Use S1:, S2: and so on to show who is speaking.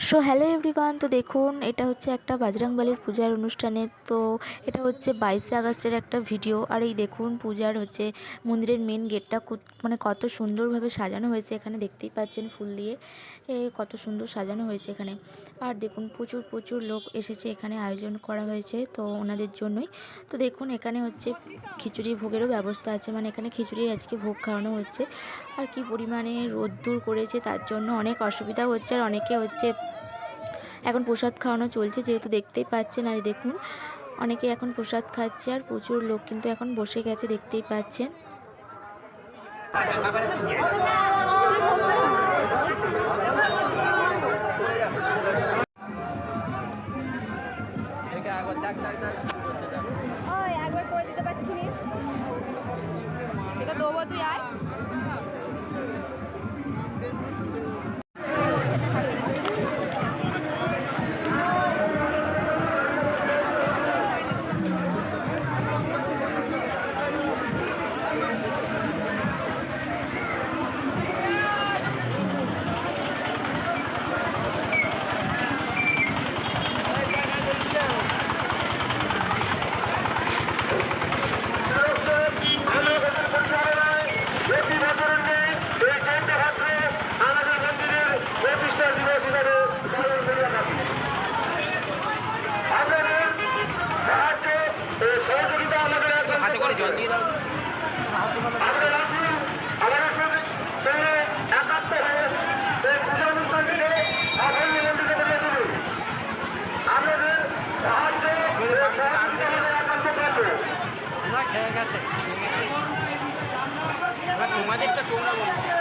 S1: So hello everyone, তো দেখুন এটা হচ্ছে একটা বজরংবলীর পূজার অনুষ্ঠানে। তো এটা হচ্ছে 22শে আগস্টের একটা ভিডিও। আর এই দেখুন পূজার হচ্ছে মন্দিরের মেন গেটটা মানে কত সুন্দরভাবে সাজানো হয়েছে। এখানে দেখতেই পাচ্ছেন ফুল দিয়ে কত সুন্দর সাজানো হয়েছে এখানে। আর দেখুন প্রচুর লোক এসেছে, এখানে আয়োজন করা হয়েছে তো ওনাদের জন্যই। তো দেখুন এখানে হচ্ছে খিচুড়ি ভোগেরও ব্যবস্থা আছে, মানে এখানে খিচুড়ি আজকে ভোগ খাওয়ানো হচ্ছে। আর কি পরিমাণে রোদ্দুর করেছে, তার জন্য অনেক অসুবিধা হচ্ছে। আর অনেকে হচ্ছে এখন প্রসাদ খাওয়ানো চলছে, যেহেতু দেখতেই পাচ্ছেন। আর দেখুন অনেকে এখন প্রসাদ খাচ্ছে, আর প্রচুর লোক কিন্তু এখন বসে গেছে, দেখতেই পাচ্ছেন।
S2: একবার করে দিতে পারছি না, এটা দেবো, তুই আয়।
S3: তোমাদেরটা তোমরা বলো।